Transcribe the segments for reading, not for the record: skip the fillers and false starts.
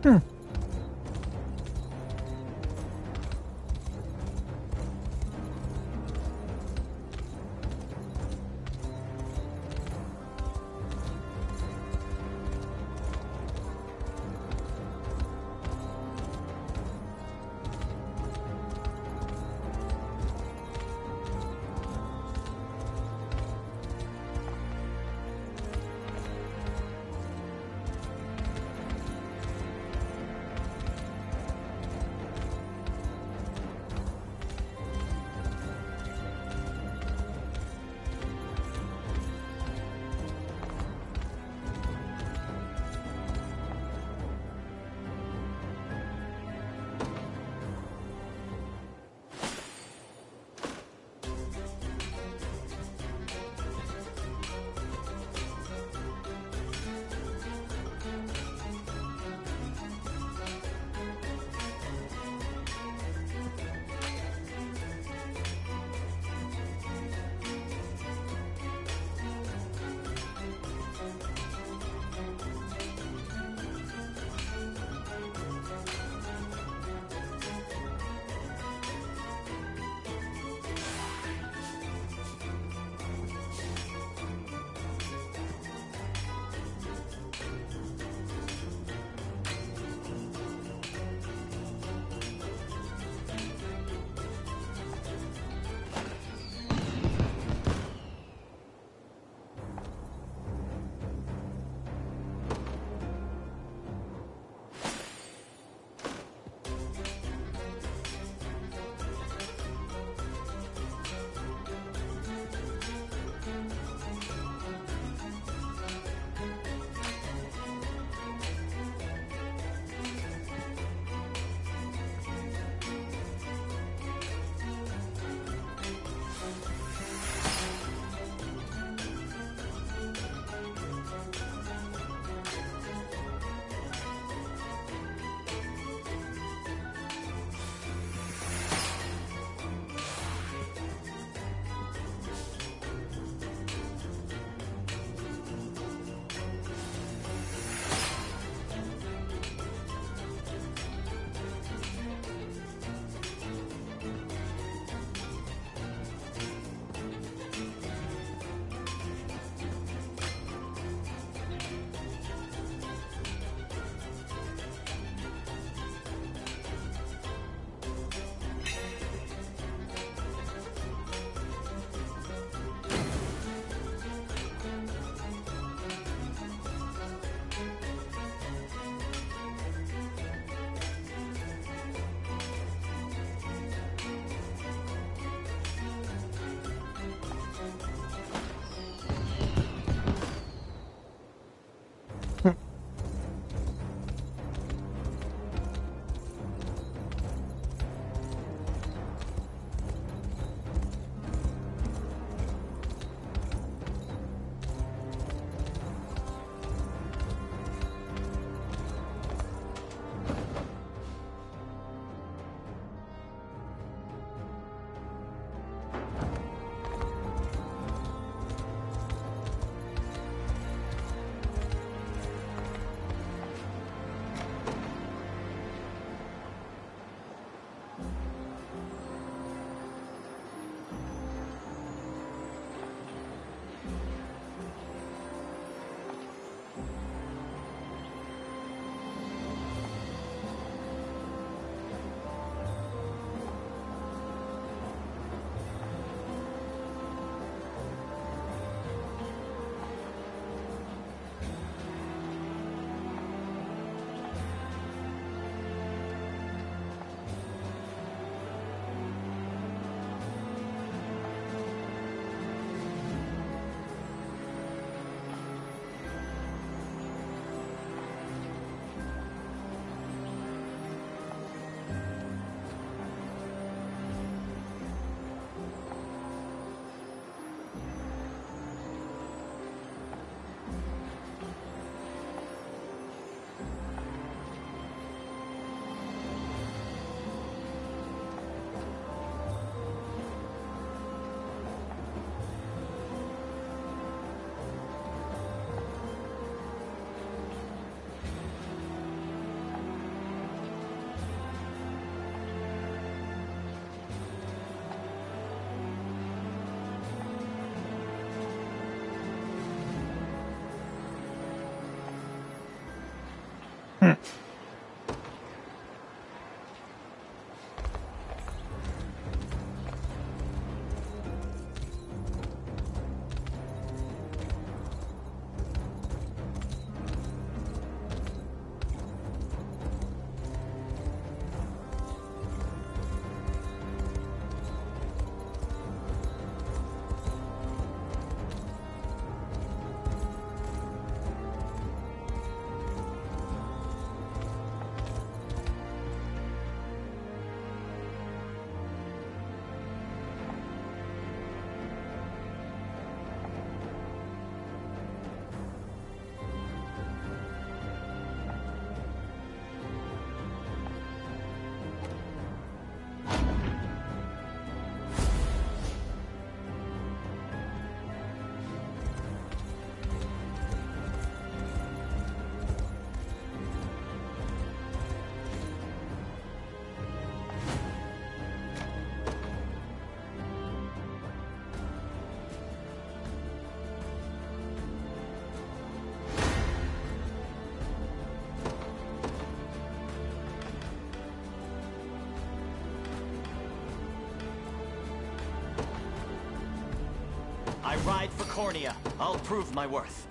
Hmm. I ride for Cornea. I'll prove my worth.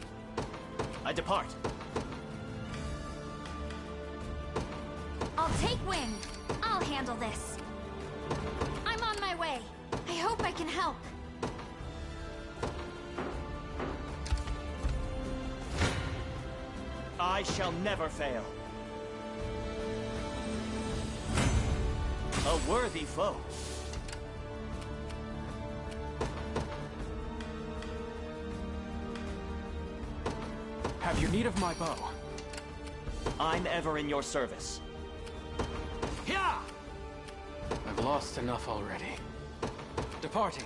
I depart. I'll take wing. I'll handle this. I'm on my way. I hope I can help. I shall never fail. A worthy foe. Have you need of my bow? I'm ever in your service. Yeah! I've lost enough already. Departing.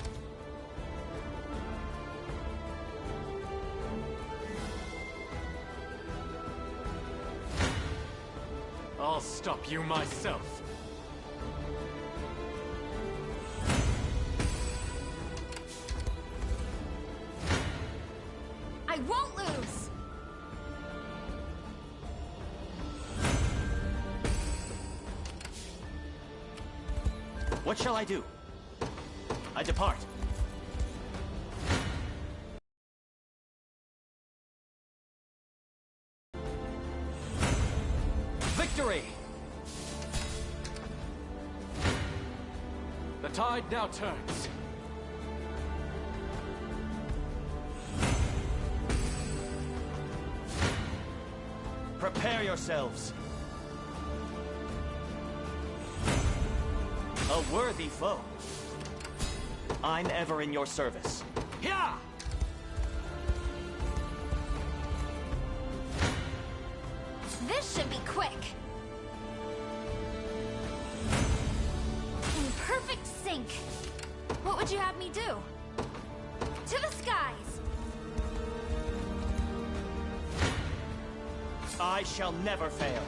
I'll stop you myself. I won't lose! What shall I do? I depart. Victory! The tide now turns. Prepare yourselves. A worthy foe. I'm ever in your service. Yeah! This should be quick. In perfect sync. What would you have me do? To the skies! I shall never fail.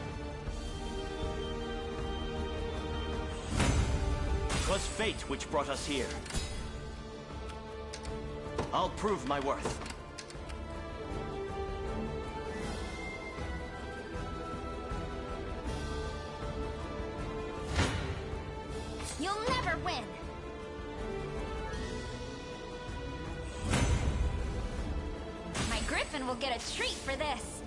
'Twas fate which brought us here. I'll prove my worth. You'll never win! My griffin will get a treat for this.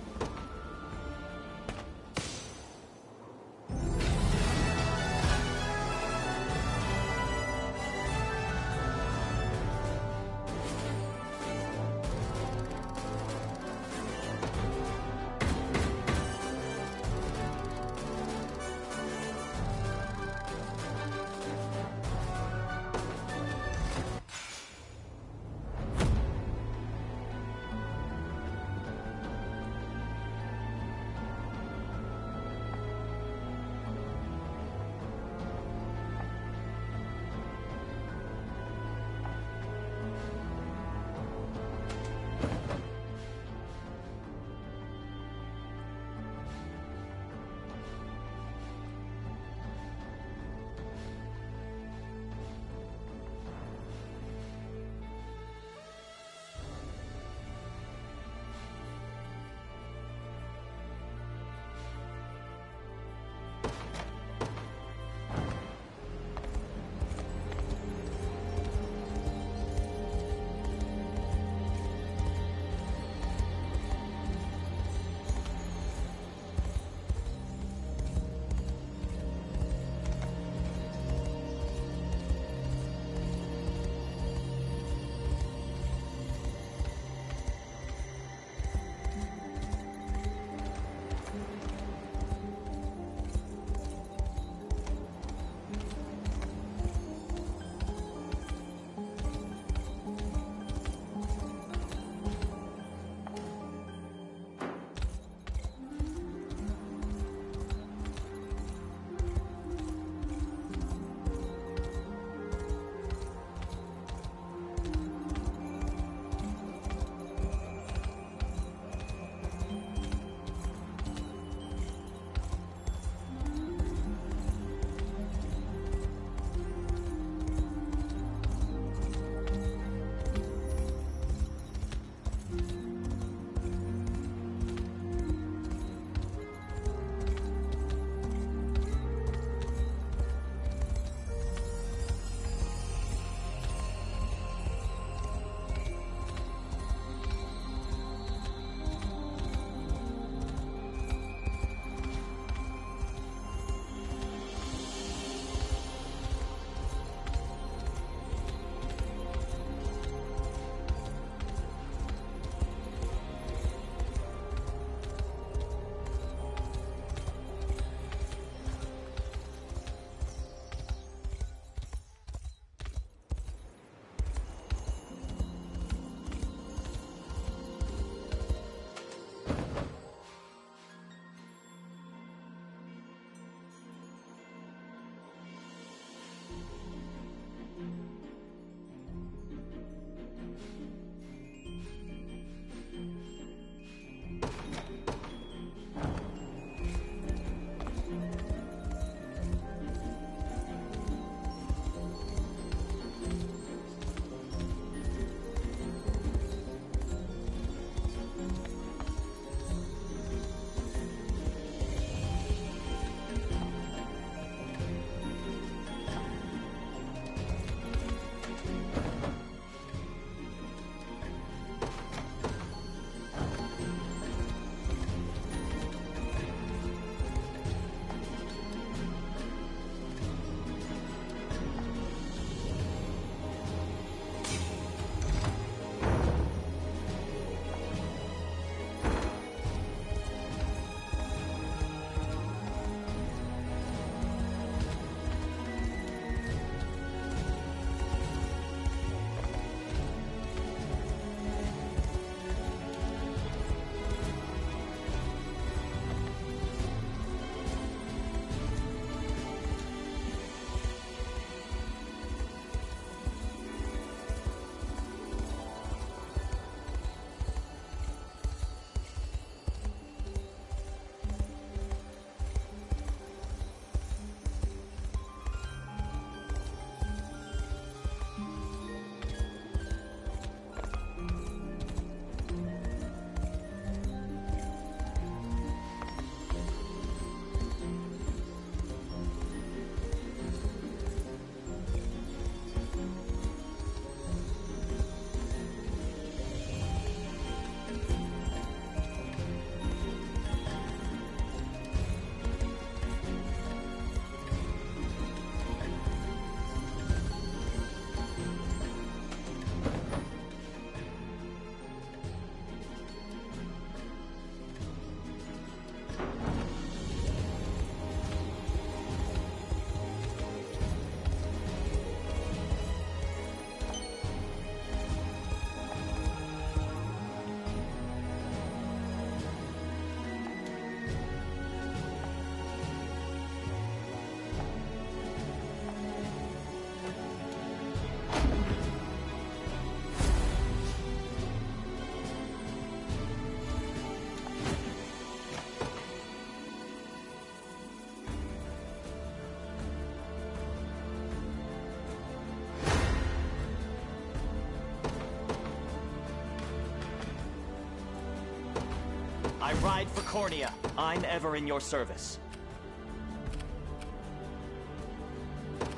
ride for Cornea. I'm ever in your service.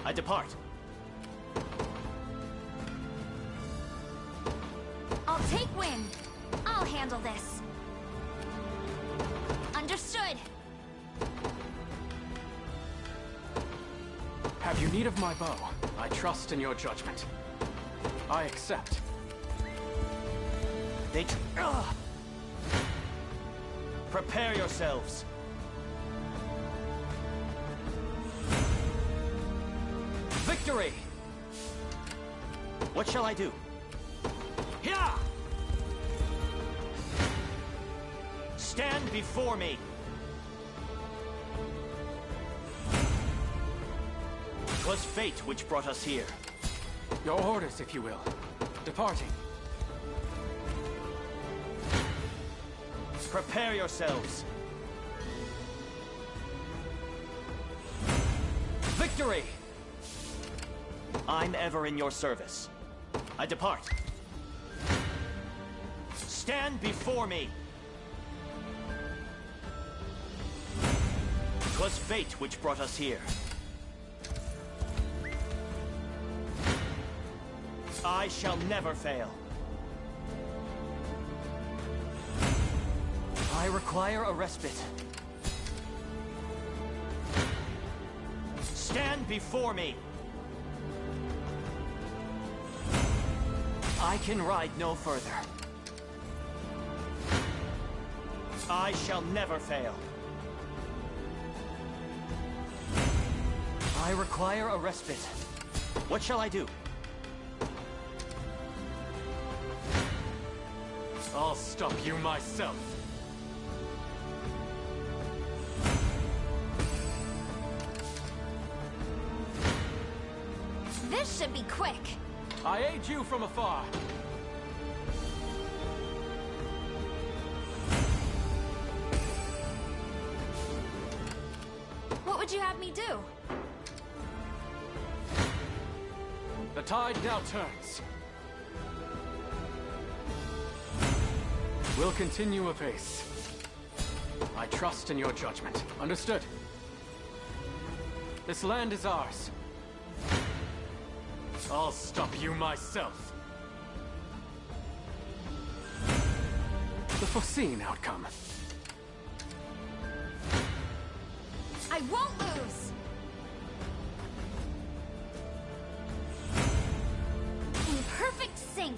I depart. I'll take wing. I'll handle this. Understood. Have you need of my bow? I trust in your judgment. I accept. Prepare yourselves. Victory! What shall I do? Here! Stand before me! 'Twas fate which brought us here. Your orders, if you will. Departing. Prepare yourselves. Victory! I'm ever in your service. I depart. Stand before me! 'Twas fate which brought us here. I shall never fail. I require a respite. Stand before me! I can ride no further. I shall never fail. I require a respite. What shall I do? I'll stop you myself. This should be quick. I aid you from afar. What would you have me do? The tide now turns. We'll continue apace. I trust in your judgment. Understood. This land is ours. I'll stop you myself. The foreseen outcome. I won't lose! In perfect sync.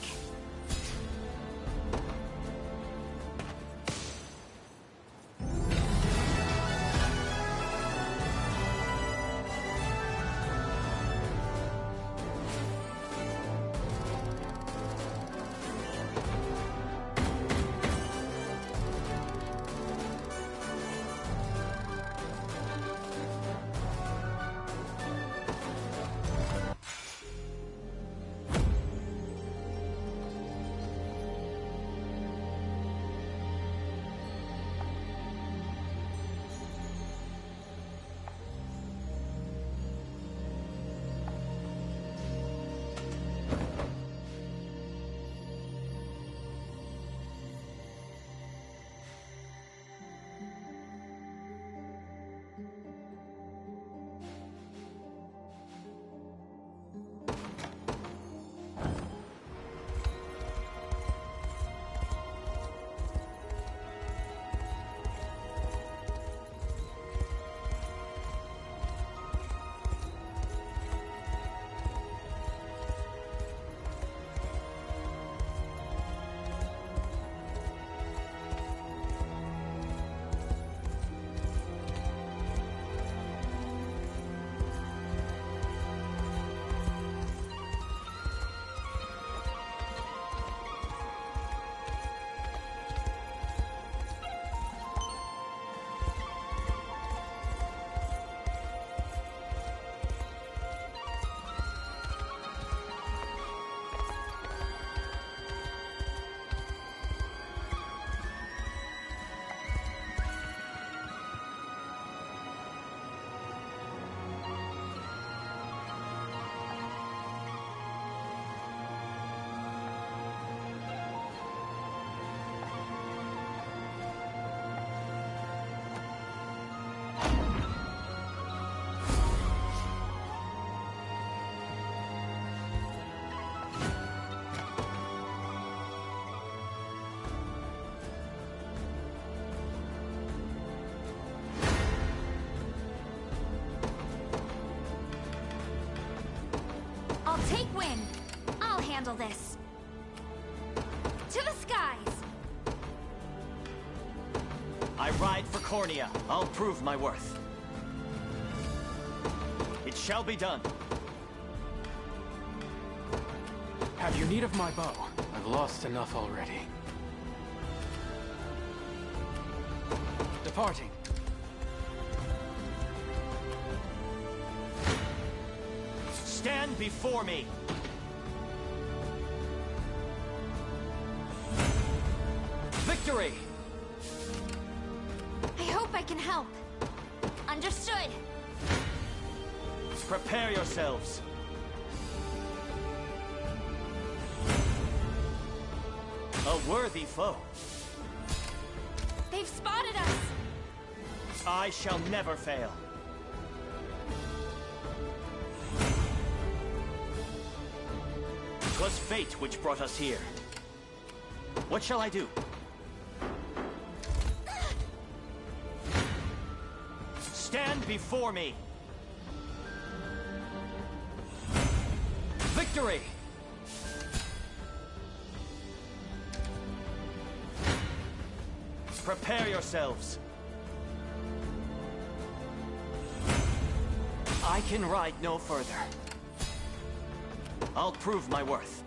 wing. I'll handle this. To the skies! I ride for Cornea. I'll prove my worth. It shall be done. Have you need of my bow? I've lost enough already. Departing. Stand before me! Victory! I hope I can help. Understood. Prepare yourselves. A worthy foe. They've spotted us. I shall never fail. 'Twas fate which brought us here. What shall I do? Stand before me! Victory! Prepare yourselves. I can ride no further. I'll prove my worth.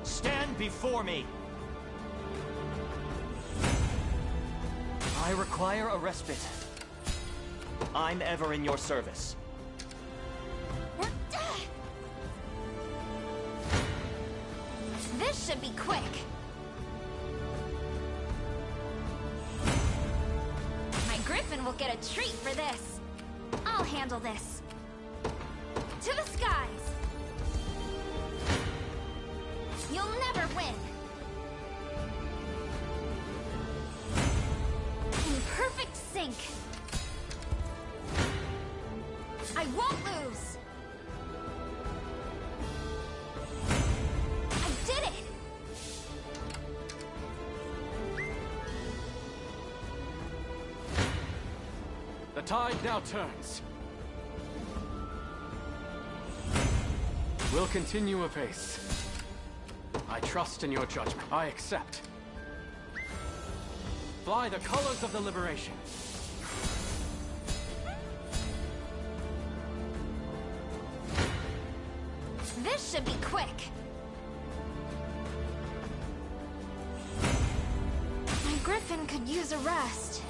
Stand before me! I require a respite. I'm ever in your service. This should be quick. My griffin will get a treat for this. I'll handle this. To the skies! You'll never win. In perfect sync. I won't lose. I did it! The tide now turns. We'll continue apace. I trust in your judgment. I accept. Fly the colors of the liberation. This should be quick. My griffin could use a rest.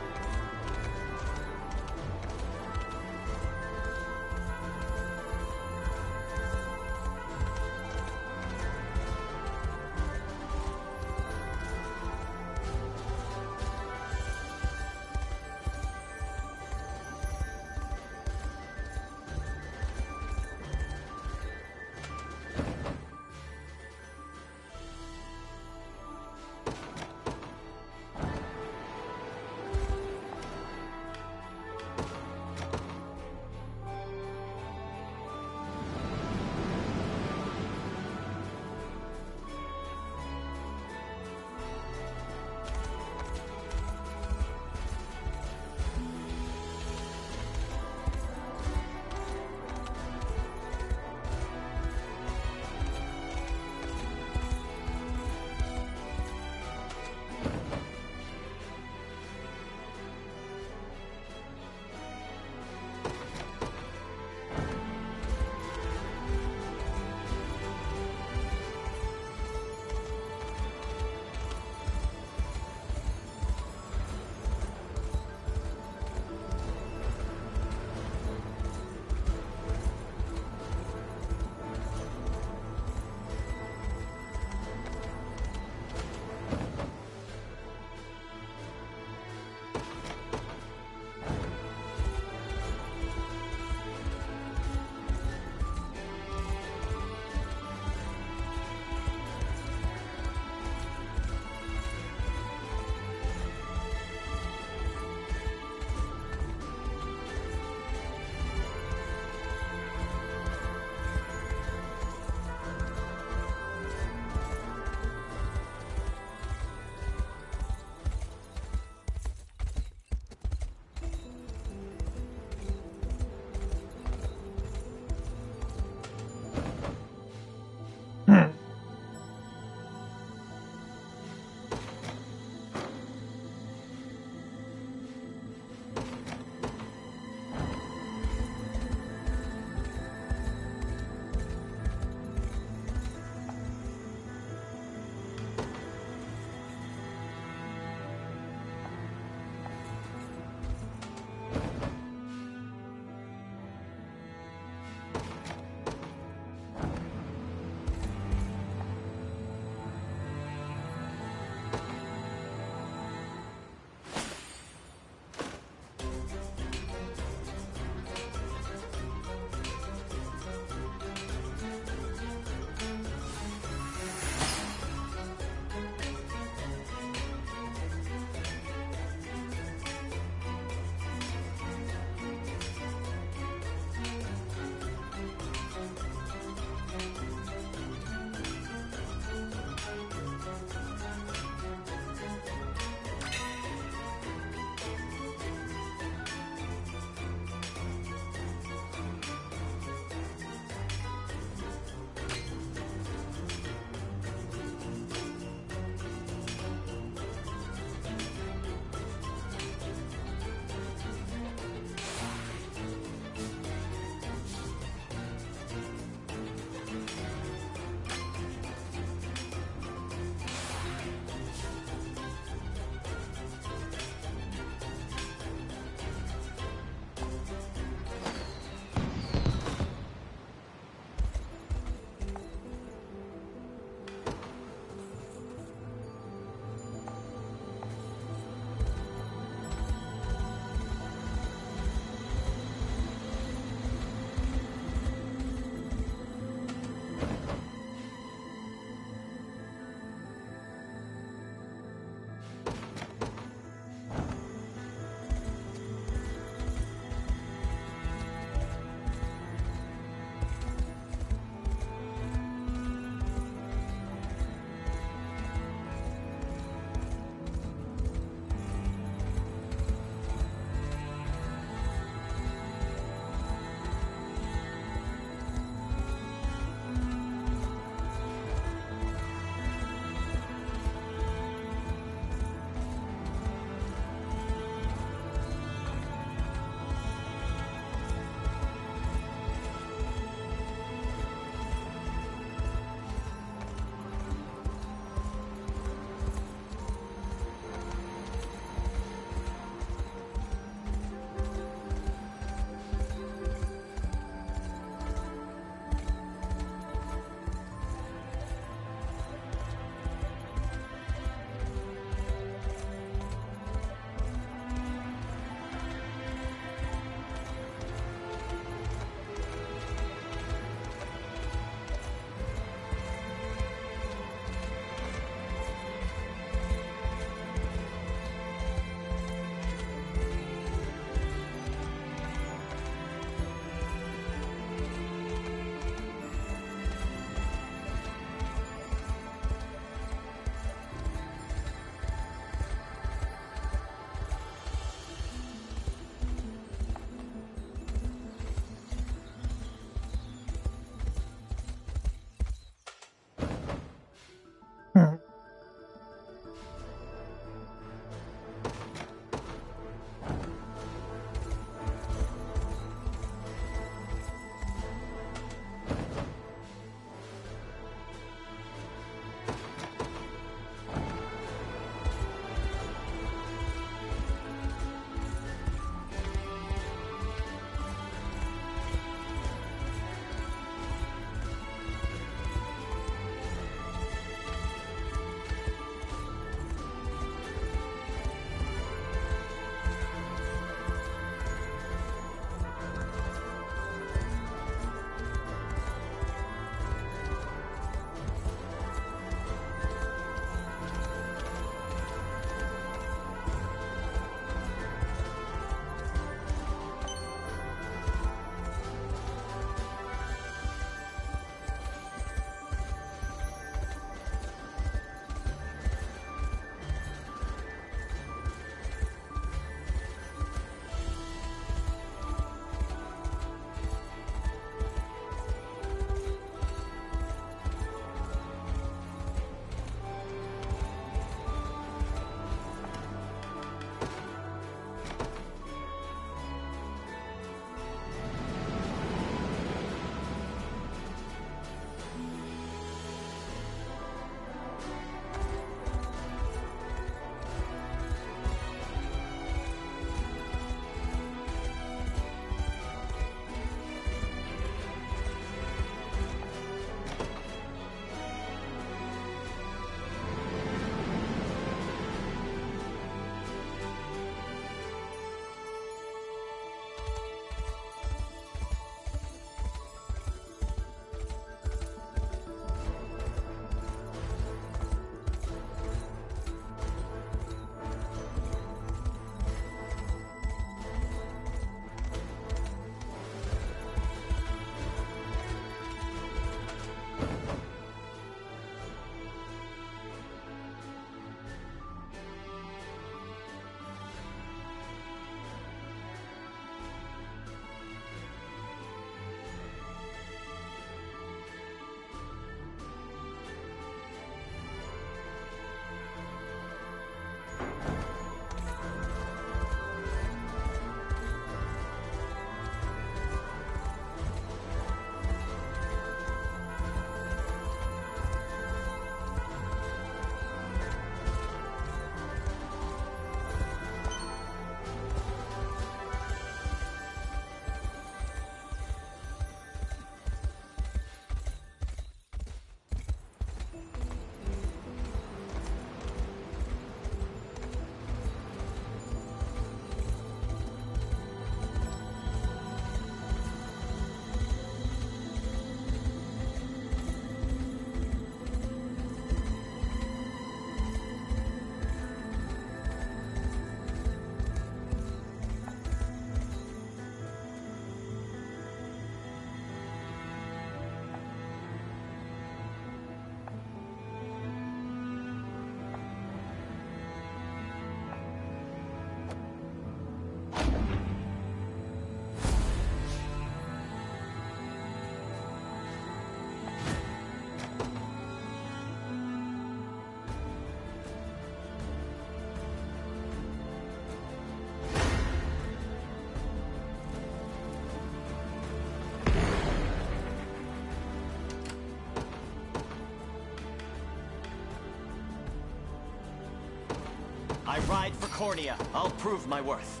I ride for Cornea. I'll prove my worth.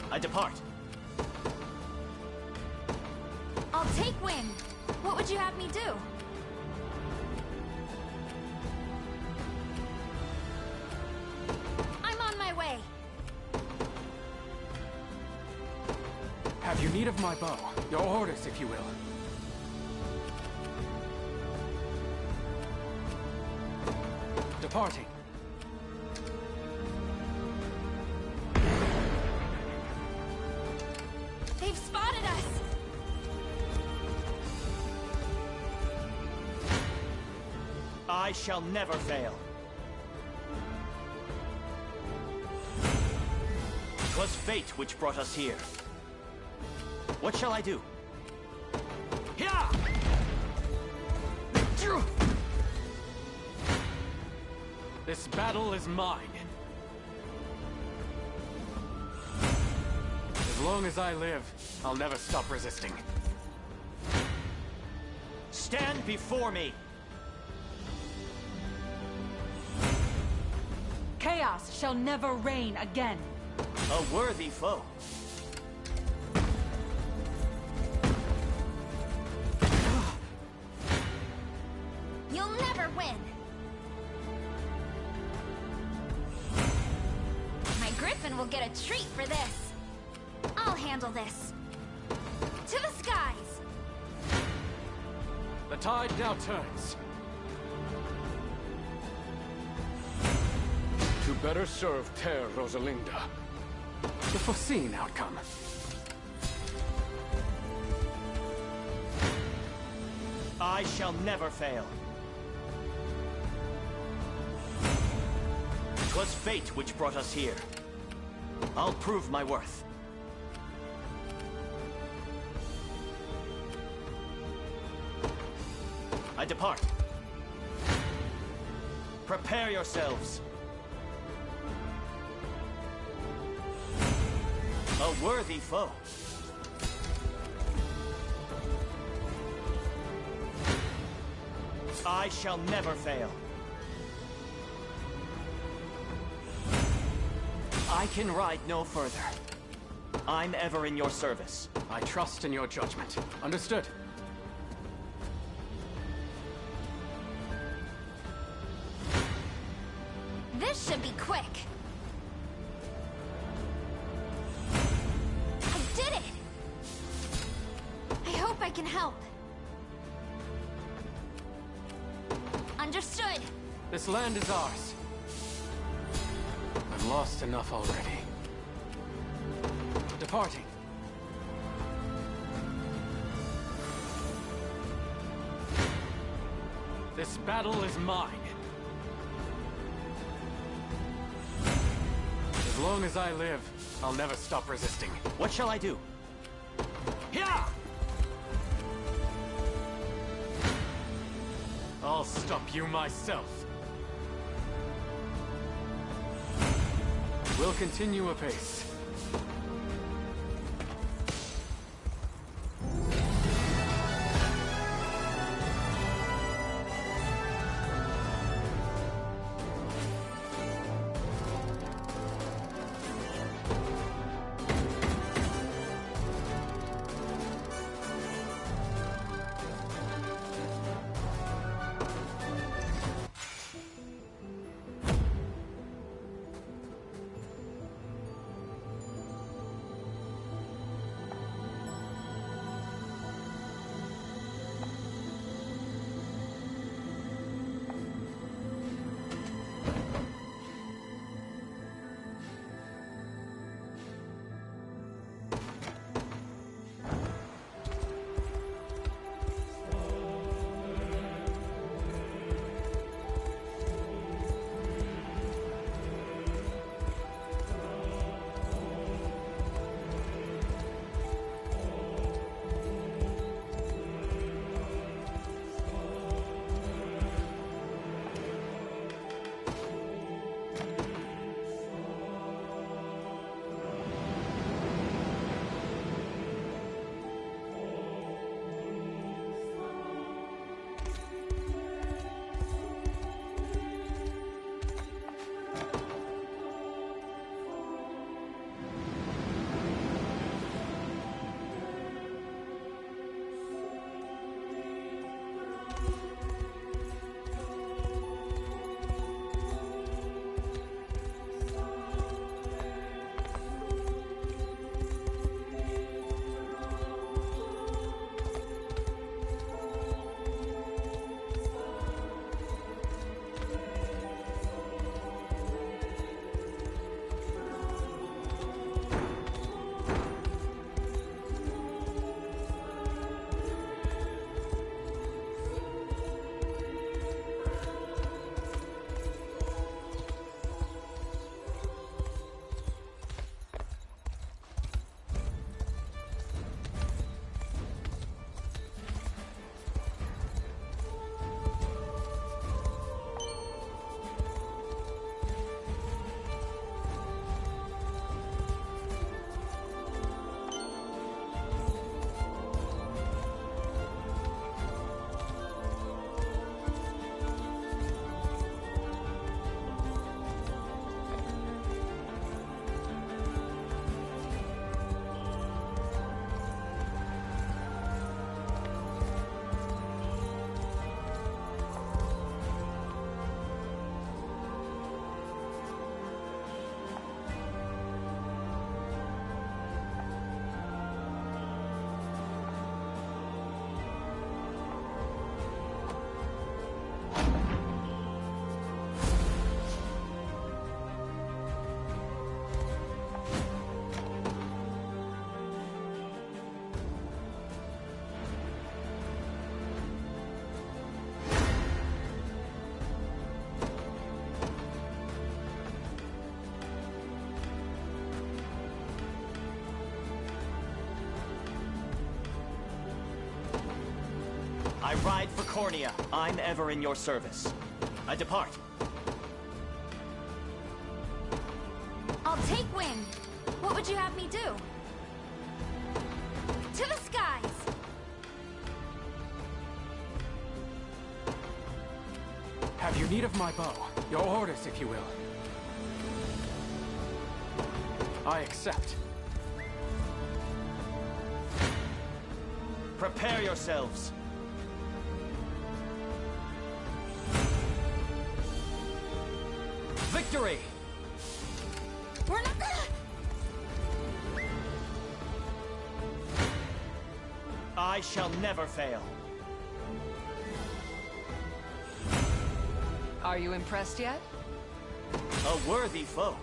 I depart. I'll take wing. What would you have me do? I'm on my way. Have you need of my bow? Your orders, if you will. Departing. They've spotted us! I shall never fail. 'Twas fate which brought us here. What shall I do? Yeah! This battle is mine. As long as I live, I'll never stop resisting. Stand before me! Chaos shall never reign again. A worthy foe. You'll never win! My griffin will get a treat for this. I'll handle this. To the skies! The tide now turns. To better serve Ter Rosalinda. The foreseen outcome. I shall never fail. 'Twas fate which brought us here. I'll prove my worth. I depart. Prepare yourselves. A worthy foe. I shall never fail. I can ride no further. I'm ever in your service. I trust in your judgment. Understood. This should be quick. I did it! I hope I can help. Understood. This land is ours. I've lost enough already. Departing. This battle is mine. As long as I live, I'll never stop resisting. What shall I do? Yeah! I'll stop you myself. We'll continue apace. I ride for Cornea. I'm ever in your service. I depart. I'll take wind. What would you have me do? To the skies! Have you need of my bow? Your orders, if you will. I accept. Prepare yourselves. Victory! We're not... I shall never fail. Are you impressed yet? A worthy foe.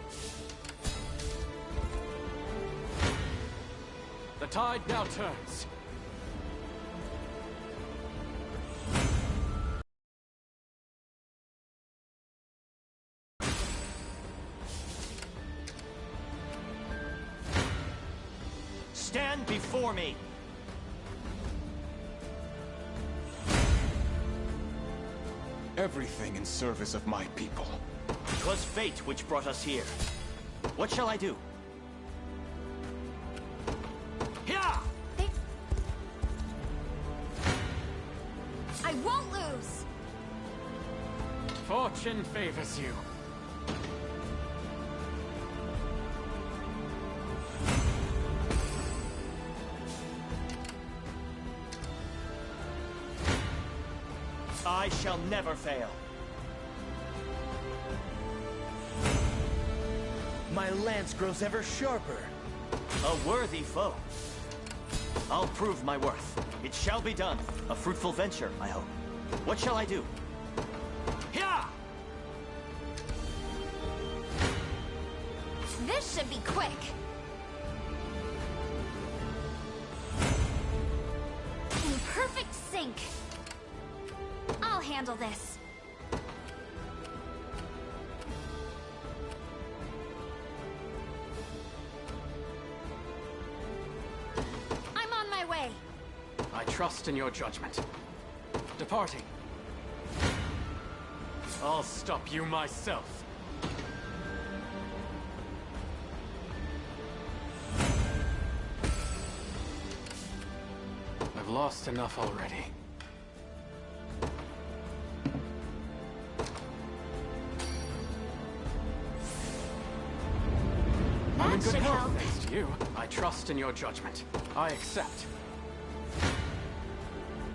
The tide now turns. Stand before me. Everything in service of my people. 'Twas fate which brought us here. What shall I do? Yeah! I won't lose! Fortune favors you. I shall never fail. My lance grows ever sharper. A worthy foe. I'll prove my worth. It shall be done. A fruitful venture, I hope. What shall I do? Yeah! This should be quick. In perfect sync. I'll handle this. I'm on my way. I trust in your judgment. Departing. I'll stop you myself. I've lost enough already. I'm in That good should health, help. thanks to you. I trust in your judgment. I accept.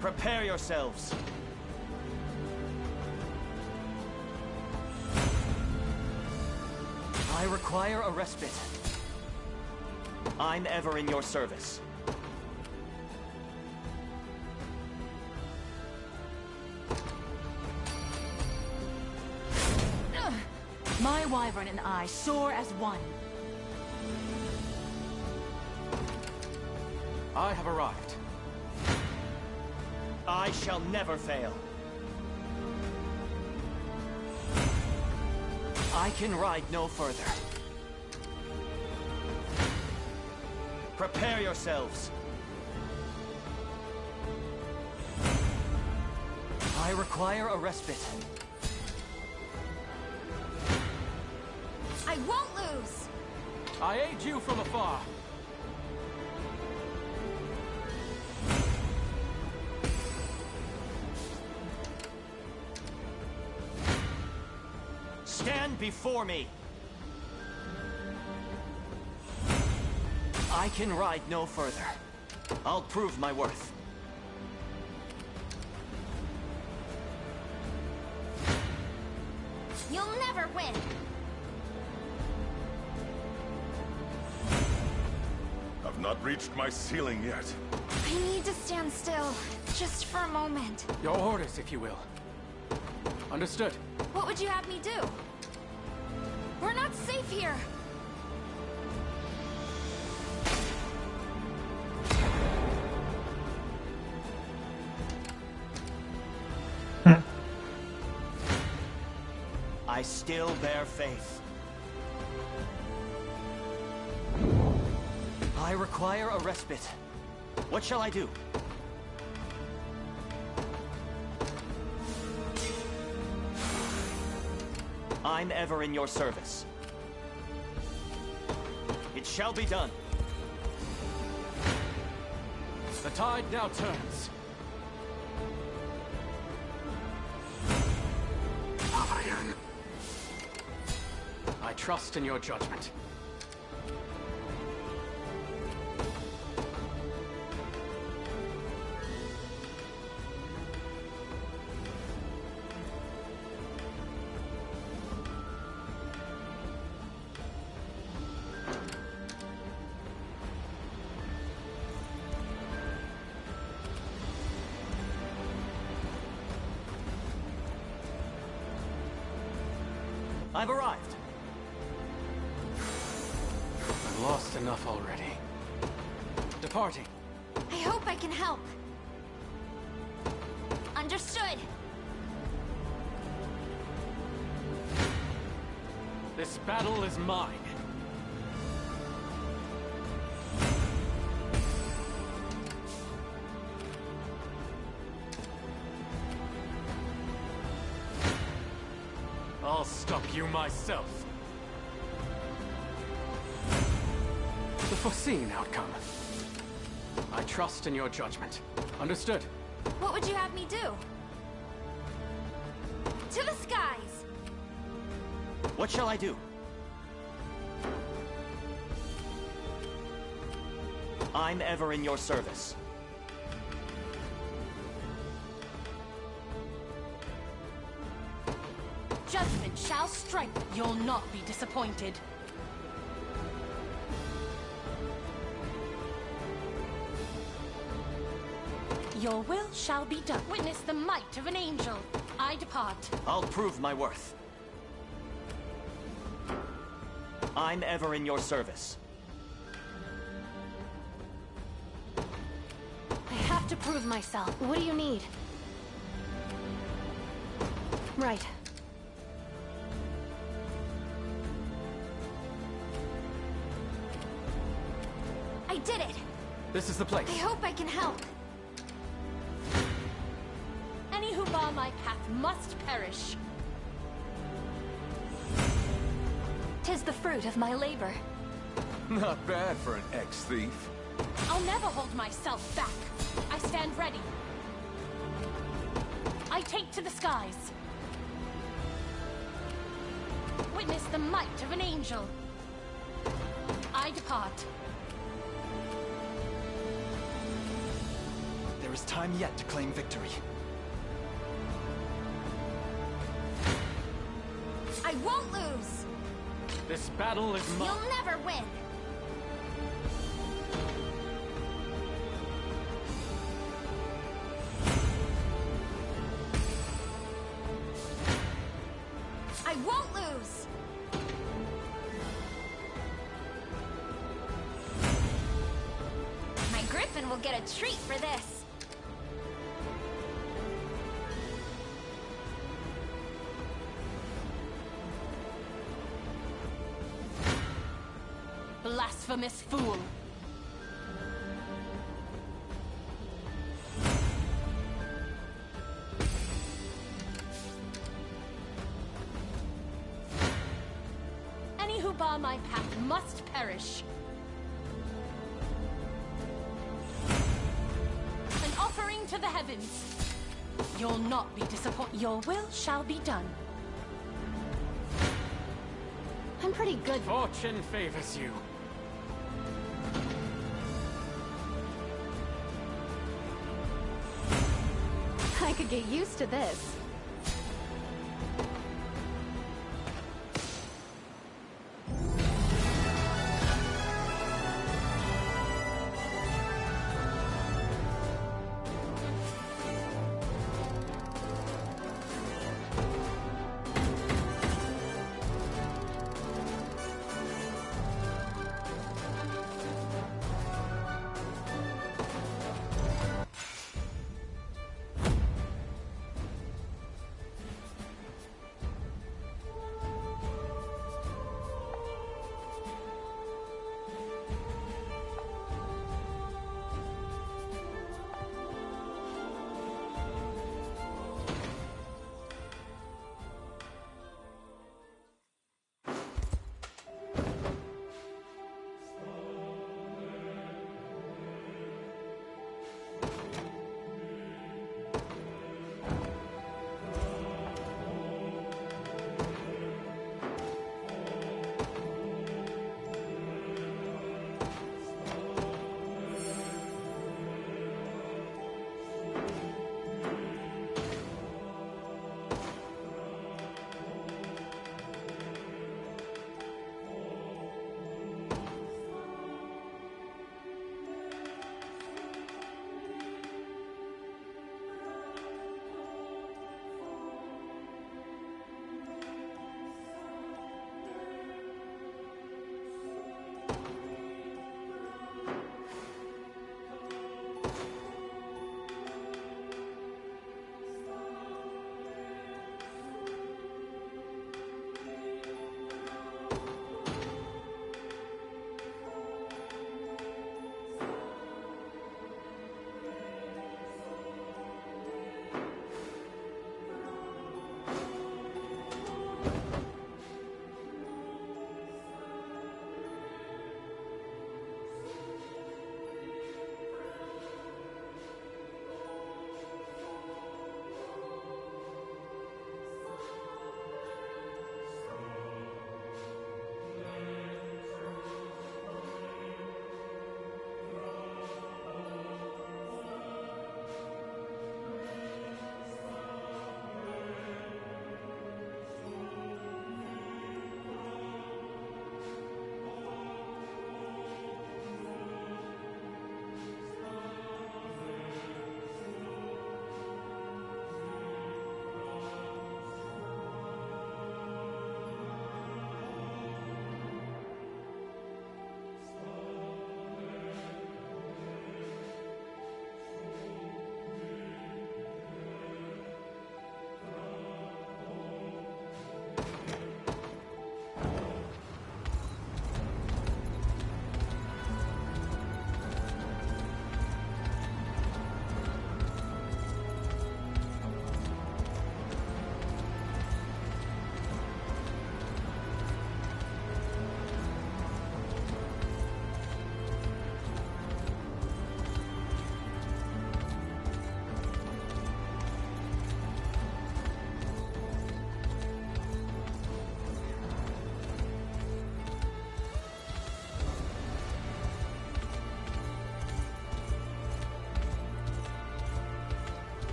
Prepare yourselves. I require a respite. I'm ever in your service. My wyvern and I soar as one. I have arrived. I shall never fail. I can ride no further. Prepare yourselves. I require a respite. I won't lose! I aid you from afar. Stand before me. I can ride no further. I'll prove my worth. You'll never win! I've not reached my ceiling yet. I need to stand still, just for a moment. Your orders, if you will. Understood. What would you have me do? We're not safe here! I still bear faith. I require a respite. What shall I do? I'm ever in your service. It shall be done. The tide now turns. I trust in your judgment. I've arrived. I've lost enough already. Departing. I hope I can help. Understood. This battle is mine. I'll stop you myself. The foreseen outcome. I trust in your judgment. Understood. What would you have me do? To the skies! What shall I do? I'm ever in your service. Judgment shall strengthen. You'll not be disappointed. Your will shall be done. Witness the might of an angel. I depart. I'll prove my worth. I'm ever in your service. I have to prove myself. What do you need? Right. I did it! This is the place. I hope I can help. Any who bar my path must perish. 'Tis the fruit of my labor. Not bad for an ex-thief. I'll never hold myself back. I stand ready. I take to the skies. Witness the might of an angel. I depart. There is time yet to claim victory. I won't lose! This battle is mine. You'll never win! I won't lose! My griffin will get a treat for this. Blasphemous fool! Any who bar my path must perish. An offering to the heavens. You'll not be disappointed. Your will shall be done. I'm pretty good. Fortune favors you. I could get used to this.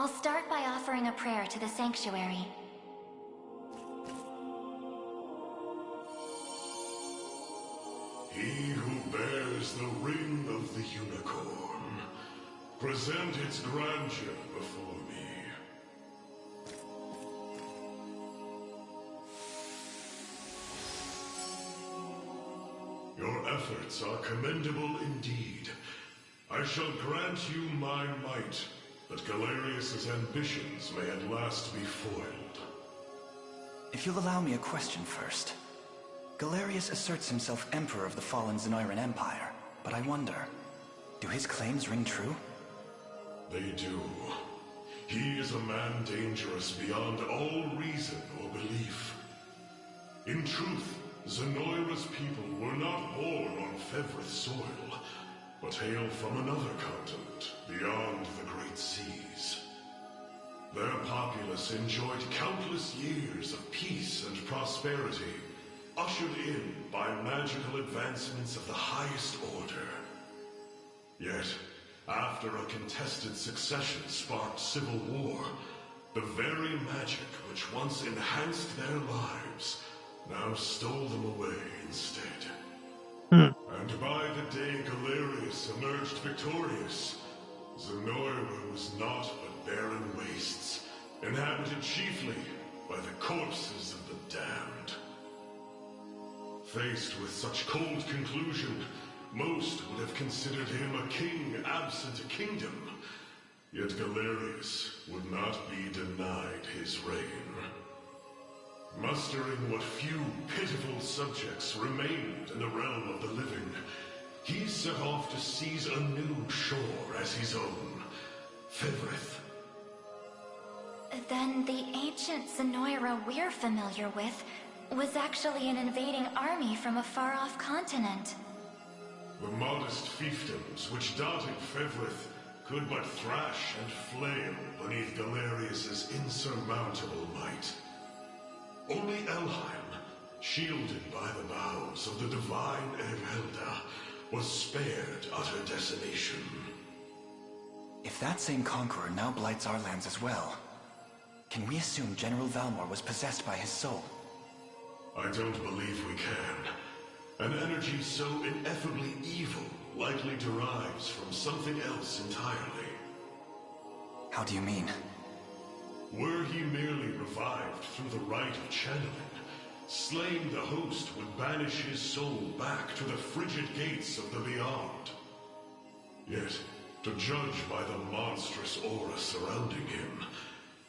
I'll start by offering a prayer to the sanctuary. He who bears the ring of the unicorn, present its grandeur before me. Your efforts are commendable indeed. I shall grant you my might, that Galerius's ambitions may at last be foiled. If you'll allow me a question first. Galerius asserts himself Emperor of the fallen Zenoiran Empire, but I wonder, do his claims ring true? They do. He is a man dangerous beyond all reason or belief. In truth, Zenoira's people were not born on Fevrith soil, but hail from another continent, beyond the Great Seas. Their populace enjoyed countless years of peace and prosperity, ushered in by magical advancements of the highest order. Yet, after a contested succession sparked civil war, the very magic which once enhanced their lives now stole them away instead. And by the day Galerius emerged victorious, Zenoira was naught but barren wastes, inhabited chiefly by the corpses of the damned. Faced with such cold conclusion, most would have considered him a king absent a kingdom. Yet Galerius would not be denied his reign. Mustering what few pitiful subjects remained in the realm of the living, he set off to seize a new shore as his own, Fevrith. Then the ancient Zenoira we're familiar with was actually an invading army from a far-off continent. The modest fiefdoms which dotted Fevrith could but thrash and flail beneath Galerius's insurmountable might. Only Elheim, shielded by the boughs of the divine Erhelda, was spared utter decimation. If that same conqueror now blights our lands as well, can we assume General Valmor was possessed by his soul? I don't believe we can. An energy so ineffably evil likely derives from something else entirely. How do you mean? Were he merely revived through the rite of channeling, slaying the host would banish his soul back to the frigid gates of the beyond. Yet, to judge by the monstrous aura surrounding him,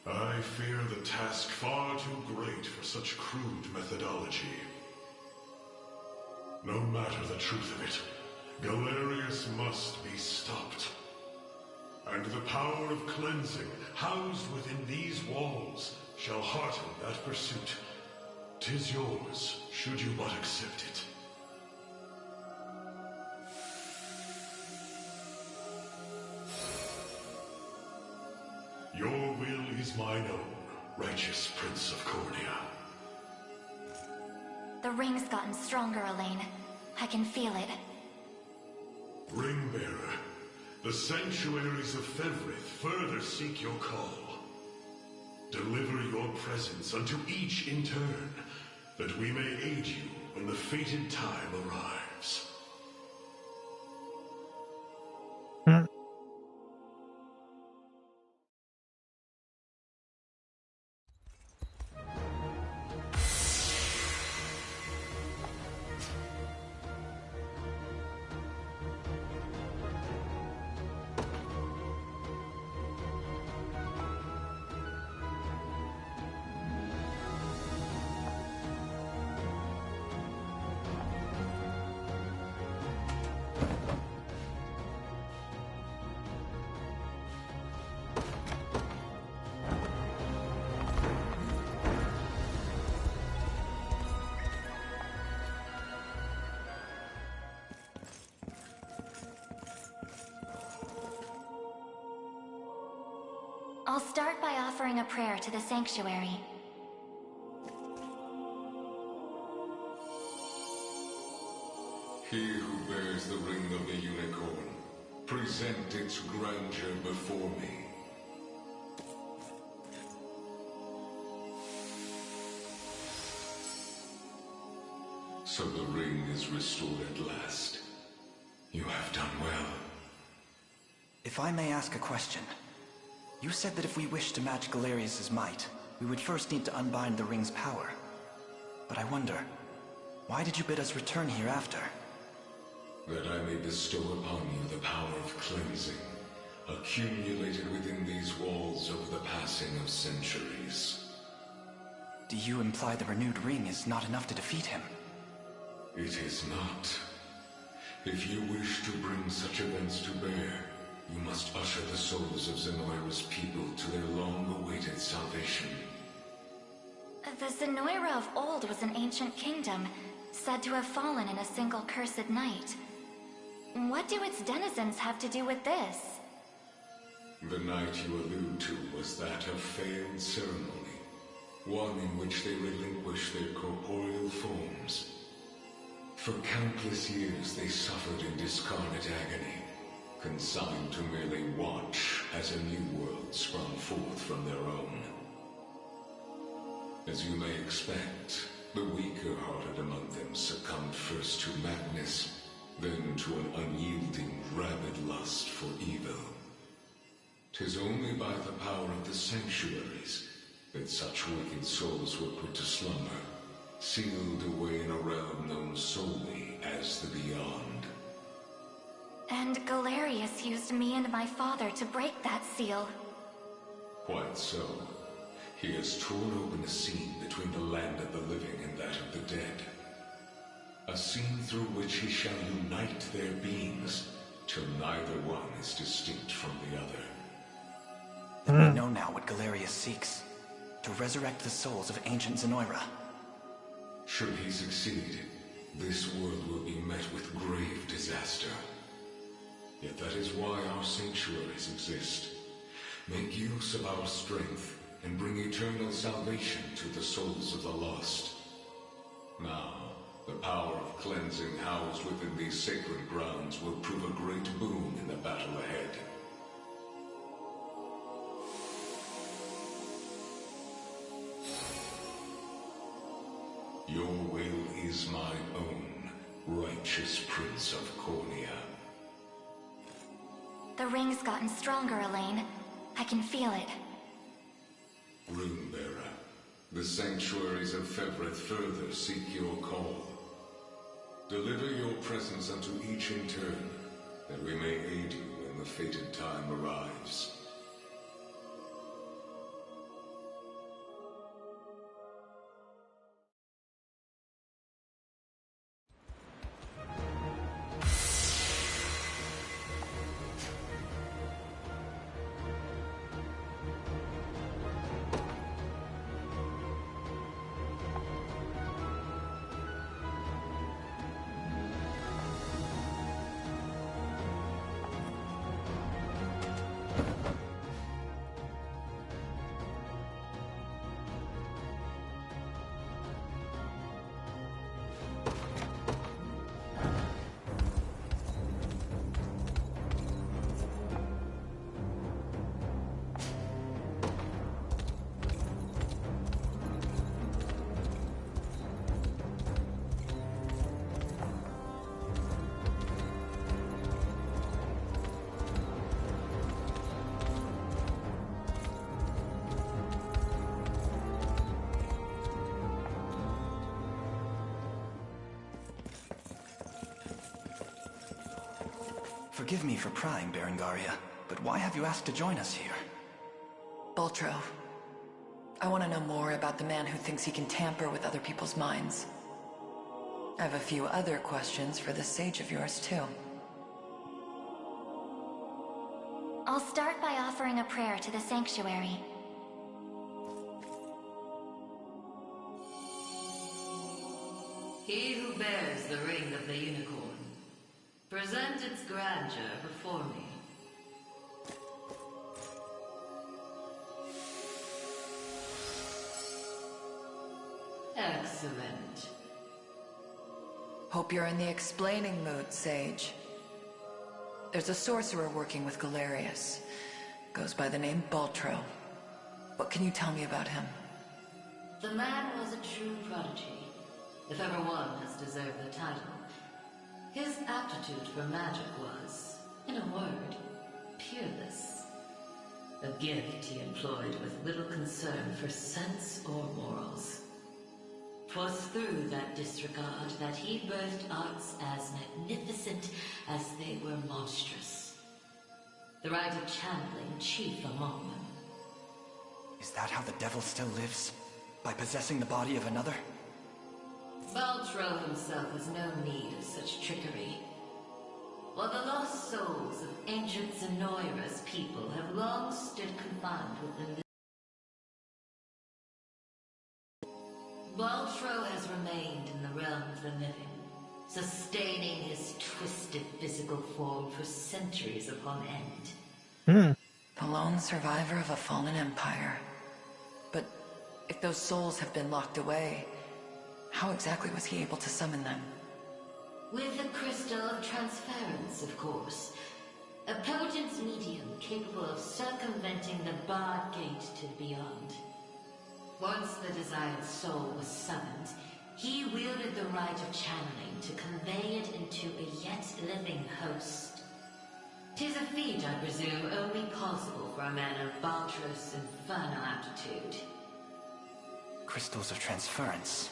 I fear the task far too great for such crude methodology. No matter the truth of it, Galerius must be stopped. And the power of cleansing housed within these walls shall hearten that pursuit. 'Tis yours, should you but accept it. Your will is mine own, righteous Prince of Cornea. The ring's gotten stronger, Elaine. I can feel it. Ringbearer, the sanctuaries of Fevrith further seek your call. Deliver your presence unto each in turn, that we may aid you when the fated time arrives. I'll start by offering a prayer to the sanctuary. He who bears the ring of the unicorn, present its grandeur before me. So the ring is restored at last. You have done well. If I may ask a question. You said that if we wish to match Galerius' might, we would first need to unbind the ring's power. But I wonder, why did you bid us return here after? That I may bestow upon you the power of cleansing, accumulated within these walls over the passing of centuries. Do you imply the renewed ring is not enough to defeat him? It is not. If you wish to bring such events to bear, you must usher the souls of Zenoira's people to their long-awaited salvation. The Zenoira of old was an ancient kingdom, said to have fallen in a single cursed night. What do its denizens have to do with this? The night you allude to was that of failed ceremony, one in which they relinquished their corporeal forms. For countless years they suffered in discarnate agony, consigned to merely watch as a new world sprung forth from their own. As you may expect, the weaker-hearted among them succumbed first to madness, then to an unyielding, rabid lust for evil. 'Tis only by the power of the sanctuaries that such wicked souls were put to slumber, sealed away in a realm known solely as the Beyond. And Galerius used me and my father to break that seal. Quite so. He has torn open a seam between the land of the living and that of the dead. A seam through which he shall unite their beings, till neither one is distinct from the other. Then we know now what Galerius seeks. To resurrect the souls of ancient Zenoira. Should he succeed, this world will be met with grave disaster. Yet that is why our sanctuaries exist. Make use of our strength and bring eternal salvation to the souls of the lost. Now, the power of cleansing housed within these sacred grounds will prove a great boon in the battle ahead. Your will is my own, righteous Prince of Cornea. The ring's gotten stronger, Elaine. I can feel it. Runebearer, the sanctuaries of Fevrith further seek your call. Deliver your presence unto each in turn, that we may aid you when the fated time arrives. Forgive me for prying, Berengaria, but why have you asked to join us here? Boltro, I want to know more about the man who thinks he can tamper with other people's minds. I have a few other questions for this sage of yours, too. I'll start by offering a prayer to the sanctuary. He who bears the ring of the unicorn, present its grandeur before me. Excellent. Hope you're in the explaining mood, Sage. There's a sorcerer working with Galerius. Goes by the name Boltro. What can you tell me about him? The man was a true prodigy. if ever one has deserved the title. His aptitude for magic was, in a word, peerless. A gift he employed with little concern for sense or morals. 'Twas through that disregard that he birthed arts as magnificent as they were monstrous. The rite of channeling chief among them. Is that how the devil still lives? By possessing the body of another? Baltro himself has no need of such trickery. While the lost souls of ancient Zenoira's people have long stood confined within the Baltro has remained in the realm of the living, sustaining his twisted physical form for centuries upon end. The lone survivor of a fallen empire. But if those souls have been locked away, how exactly was he able to summon them? With the crystal of transference, of course. A potent medium capable of circumventing the barred gate to the beyond. Once the desired soul was summoned, he wielded the rite of channeling to convey it into a yet living host. 'Tis a feat, I presume, only possible for a man of Baltro's infernal aptitude. Crystals of transference.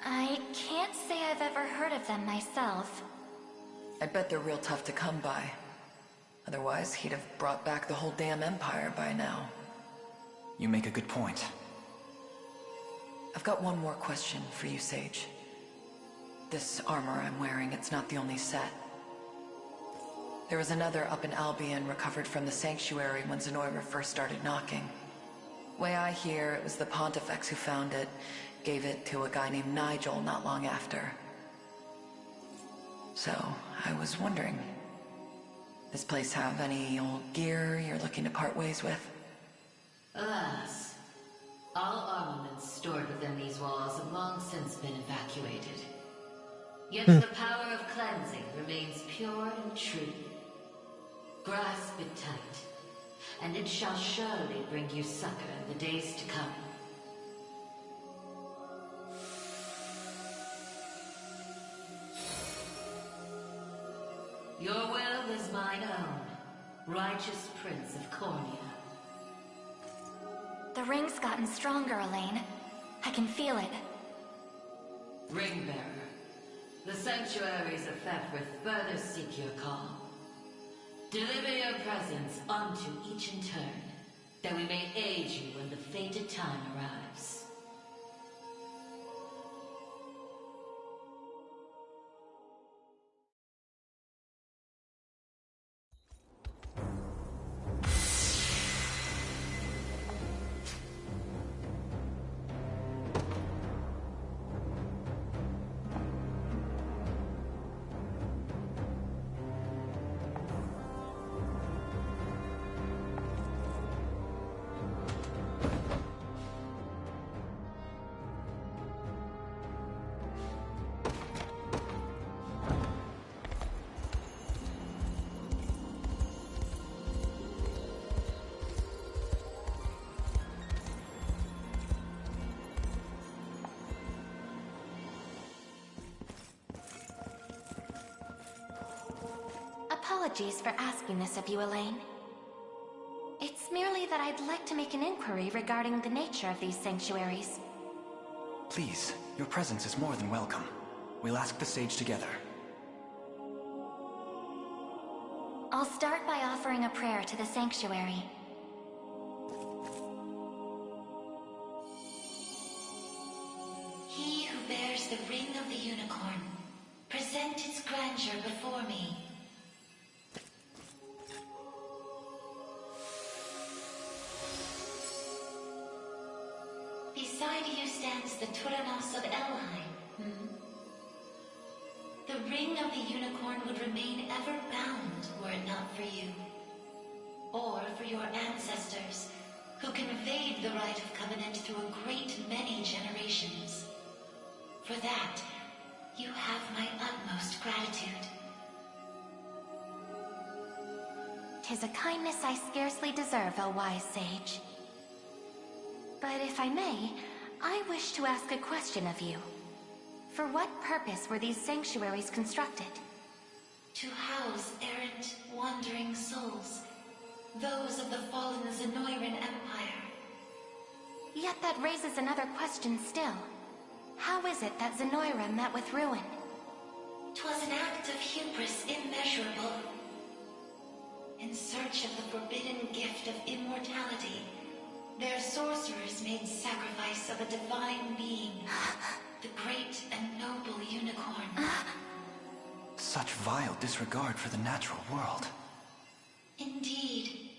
I can't say I've ever heard of them myself. I bet they're real tough to come by. Otherwise, he'd have brought back the whole damn empire by now. You make a good point. I've got one more question for you, Sage. This armor I'm wearing, it's not the only set. There was another up in Albion recovered from the Sanctuary when Zenoira first started knocking. Way I hear, it was the Pontifex who found it, gave it to a guy named Nigel not long after. So, I was wondering, this place have any old gear you're looking to part ways with? Alas, all armaments stored within these walls have long since been evacuated. Yet the power of cleansing remains pure and true. Grasp it tight, and it shall surely bring you succor in the days to come. Your will is mine own, righteous Prince of Cornea. The ring's gotten stronger, Elaine. I can feel it. Ringbearer, the Sanctuary's effect will further seek your call. Deliver your presence unto each in turn, that we may aid you when the fated time arrives. Apologies for asking this of you, Elaine. It's merely that I'd like to make an inquiry regarding the nature of these sanctuaries. Please, your presence is more than welcome. We'll ask the sage together. I'll start by offering a prayer to the sanctuary. He who bears the ring of the unicorn, present its grandeur before me. Beside you stands the Turanos of Elheim. The ring of the unicorn would remain ever bound were it not for you. Or for your ancestors, who conveyed the rite of covenant through a great many generations. For that, you have my utmost gratitude. 'Tis a kindness I scarcely deserve, O wise sage. But if I may, I wish to ask a question of you. For what purpose were these sanctuaries constructed? To house errant, wandering souls. Those of the fallen Zenoiran Empire. Yet that raises another question still. How is it that Zenoira met with ruin? 'Twas an act of hubris immeasurable. In search of the forbidden gift of immortality, their sorcerers made sacrifice of a divine being, the great and noble unicorn. Such vile disregard for the natural world. Indeed.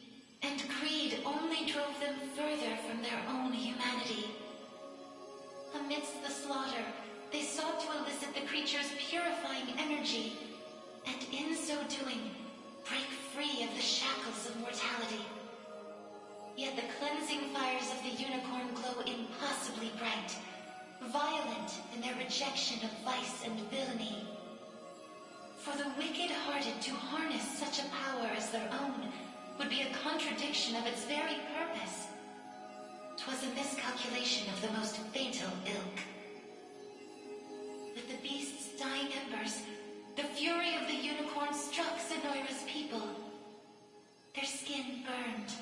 And greed only drove them further from their own humanity. Amidst the slaughter, they sought to elicit the creature's purifying energy, and in so doing, break free of the shackles of mortality. Yet the cleansing fires of the unicorn glow impossibly bright, violent in their rejection of vice and villainy. For the wicked-hearted to harness such a power as their own would be a contradiction of its very purpose. 'Twas a miscalculation of the most fatal ilk. With the beast's dying embers, the fury of the unicorn struck Zenoira's people. Their skin burned,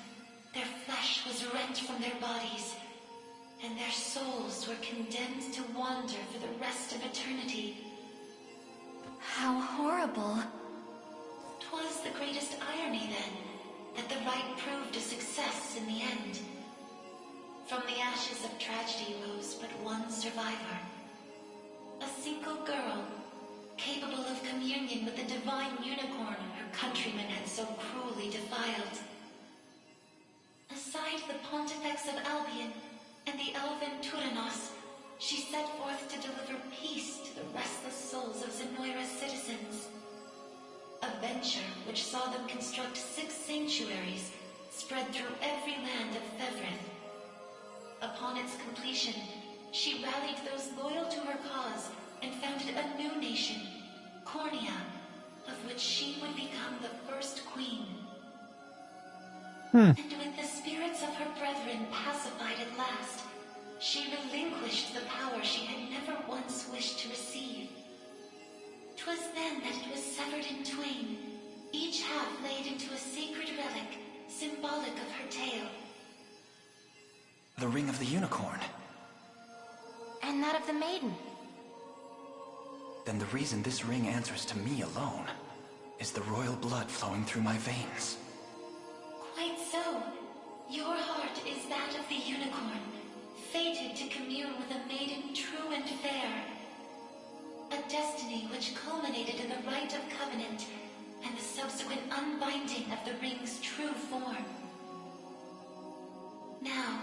their flesh was rent from their bodies, and their souls were condemned to wander for the rest of eternity. How horrible. 'Twas the greatest irony, then, that the rite proved a success in the end. From the ashes of tragedy rose but one survivor. A single girl, capable of communion with the divine unicorn her countrymen had so cruelly defiled. Aside the Pontifex of Albion and the elven Turanos, she set forth to deliver peace to the restless souls of Zenoira's citizens. A venture which saw them construct 6 sanctuaries spread through every land of Fevrith. Upon its completion, she rallied those loyal to her cause and founded a new nation, Cornea, of which she would become the first queen. And with the spirits of her brethren pacified at last, she relinquished the power she had never once wished to receive. 'Twas then that it was severed in twain, each half laid into a sacred relic, symbolic of her tale. The ring of the unicorn. And that of the maiden. Then the reason this ring answers to me alone is the royal blood flowing through my veins. Quite so. Your heart is that of the unicorn, fated to commune with a maiden true and fair. A destiny which culminated in the rite of covenant and the subsequent unbinding of the ring's true form. Now,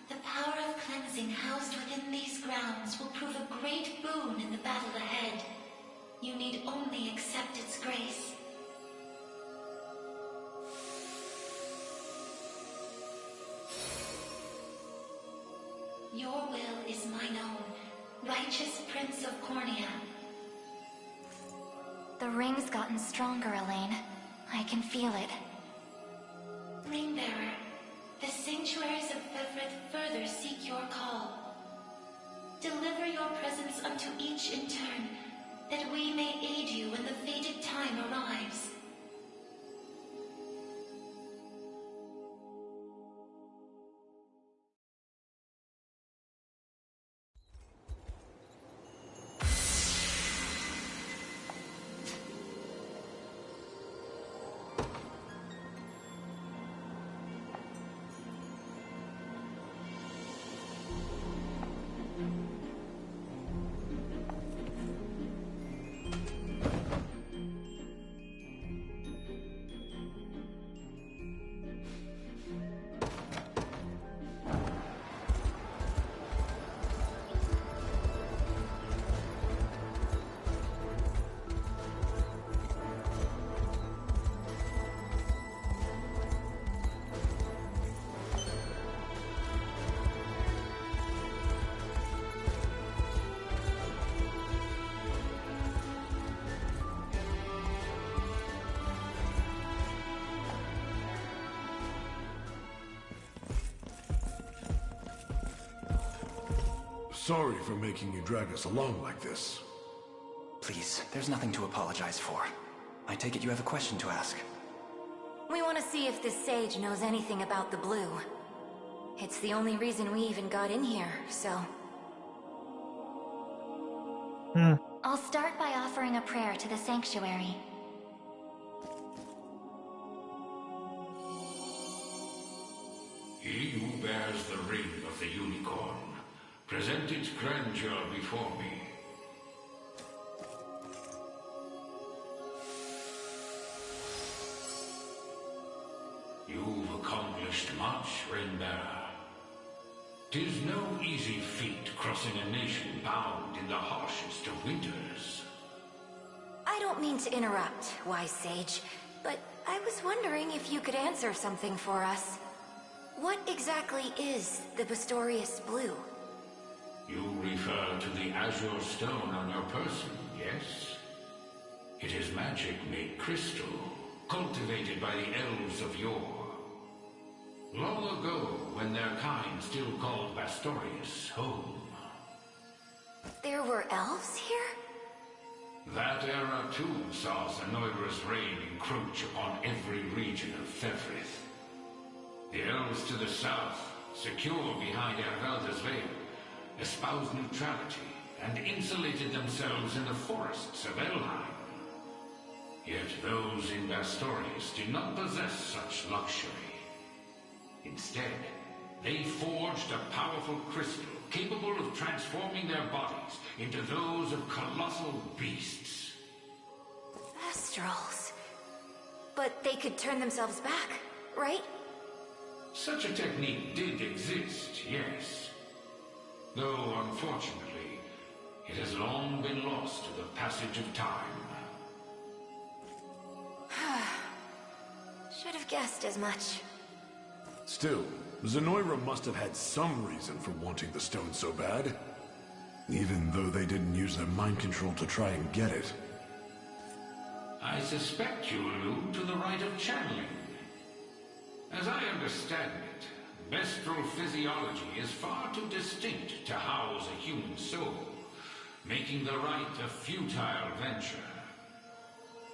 the power of cleansing housed within these grounds will prove a great boon in the battle ahead. You need only accept its grace. Your will is mine own, righteous Prince of Cornea. The ring's gotten stronger, Elaine. I can feel it. Rainbearer, the sanctuaries of Fevrith further seek your call. Deliver your presence unto each in turn, that we may aid you when the fated time arrives. Sorry for making you drag us along like this. Please, there's nothing to apologize for. I take it you have a question to ask. We want to see if this sage knows anything about the blue. It's the only reason we even got in here, so... I'll start by offering a prayer to the sanctuary. He who bears the ring of the unicorn, present its grandeur before me. You've accomplished much, Ring-bearer. 'Tis no easy feat crossing a nation bound in the harshest of winters. I don't mean to interrupt, wise sage, but I was wondering if you could answer something for us. What exactly is the Pistorius Blue? You refer to the azure stone on your person, yes? It is magic made crystal, cultivated by the elves of yore. Long ago, when their kind still called Pastorius home. There were elves here? That era too saw Zenoira's reign encroach upon every region of Thevrith. The elves to the south, secure behind Ervelda's veil, espoused neutrality and insulated themselves in the forests of Elheim. Yet those in Pastorius did not possess such luxury. Instead, they forged a powerful crystal capable of transforming their bodies into those of colossal beasts. Astrals. But they could turn themselves back, right? Such a technique did exist, yes. Though, unfortunately, it has long been lost to the passage of time. Should have guessed as much. Still, Zenoira must have had some reason for wanting the stone so bad. Even though they didn't use their mind control to try and get it. I suspect you allude to the rite of channeling. As I understand it, Mestral physiology is far too distinct to house a human soul, making the rite a futile venture.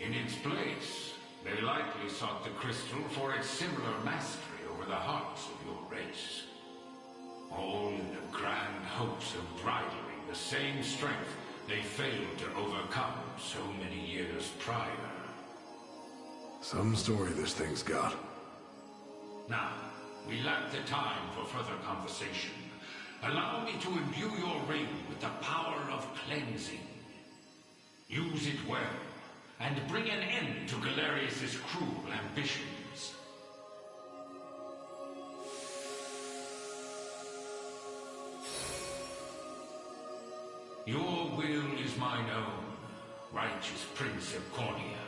In its place, they likely sought the crystal for its similar mastery over the hearts of your race. All in the grand hopes of bridling the same strength they failed to overcome so many years prior. Some story this thing's got. Now, we lack the time for further conversation. Allow me to imbue your ring with the power of cleansing. Use it well, and bring an end to Galerius' cruel ambitions. Your will is mine own, righteous Prince of Cornea.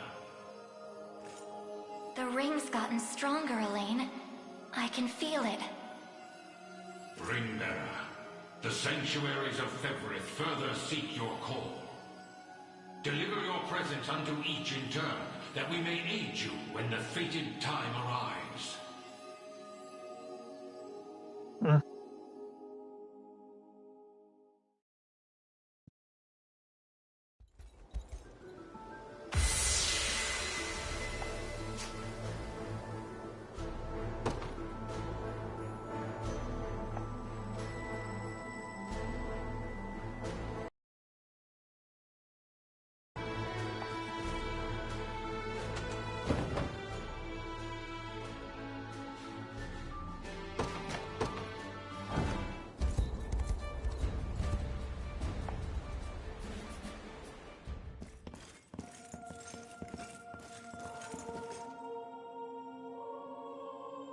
The ring's gotten stronger, Elaine. I can feel it. Ringbearer, the sanctuaries of Thevrith further seek your call. Deliver your presence unto each in turn, that we may aid you when the fated time arrives.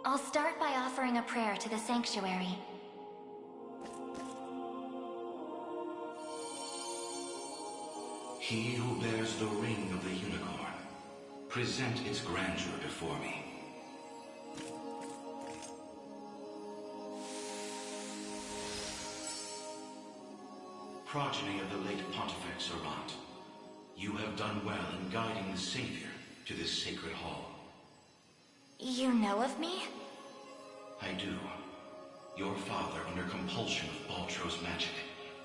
I'll start by offering a prayer to the sanctuary. He who bears the ring of the unicorn, present its grandeur before me. Progeny of the late Pontifex Servant, you have done well in guiding the Savior to this sacred hall. You know of me? I do. Your father, under compulsion of Baltro's magic,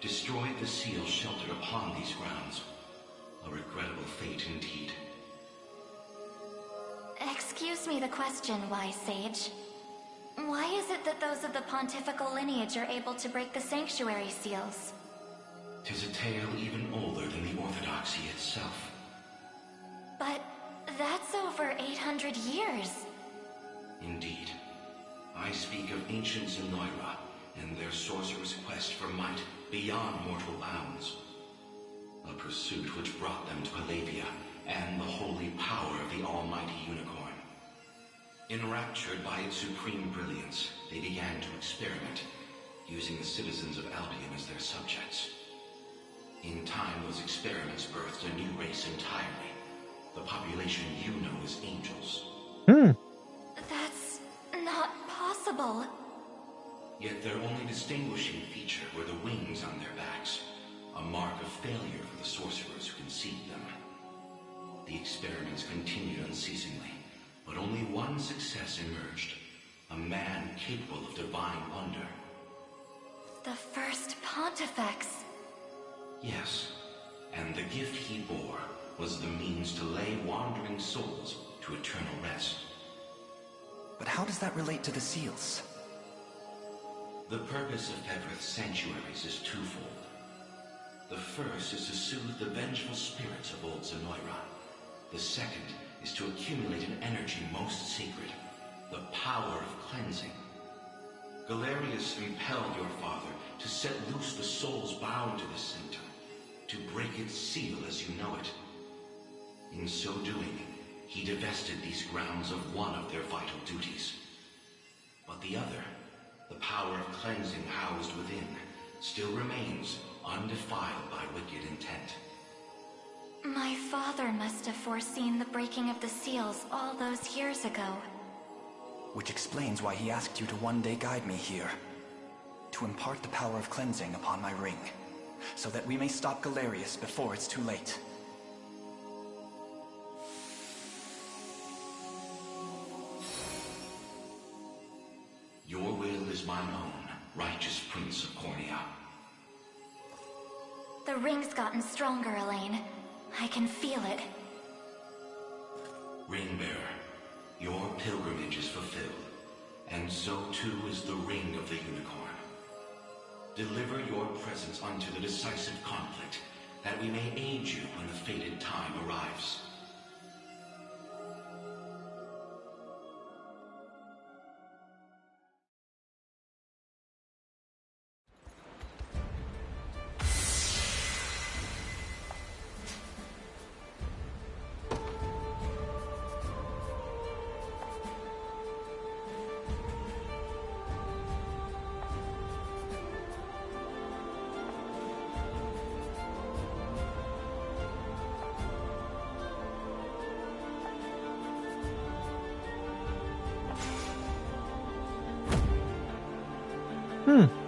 destroyed the seals sheltered upon these grounds. A regrettable fate indeed. Excuse me the question, wise sage. Why is it that those of the pontifical lineage are able to break the sanctuary seals? 'Tis a tale even older than the orthodoxy itself. But that's over 800 years. Indeed. I speak of ancient Zenoira and their sorcerer's quest for might beyond mortal bounds. A pursuit which brought them to Palavia and the holy power of the almighty unicorn. Enraptured by its supreme brilliance, they began to experiment, using the citizens of Albion as their subjects. In time, those experiments birthed a new race entirely. The population you know as angels. That's not possible. Yet their only distinguishing feature were the wings on their backs, a mark of failure for the sorcerers who conceived them. The experiments continued unceasingly, but only one success emerged. A man capable of divine wonder. The first pontifex. Yes, and the gift he bore was the means to lay wandering souls to eternal rest. But how does that relate to the seals? The purpose of Fevrithe's sanctuaries is twofold. The first is to soothe the vengeful spirits of old Zenoira. The second is to accumulate an energy most sacred, the power of cleansing. Galerius impelled your father to set loose the souls bound to this sanctum, to break its seal as you know it. In so doing, he divested these grounds of one of their vital duties. But the other, the power of cleansing housed within, still remains undefiled by wicked intent. My father must have foreseen the breaking of the seals all those years ago. Which explains why he asked you to one day guide me here. To impart the power of cleansing upon my ring, so that we may stop Galerius before it's too late. Your will is mine own, righteous Prince of Cornea. The ring's gotten stronger, Elaine. I can feel it. Ringbearer, your pilgrimage is fulfilled, and so too is the ring of the unicorn. Deliver your presence unto the decisive conflict, that we may aid you when the fated time arrives. Hmm.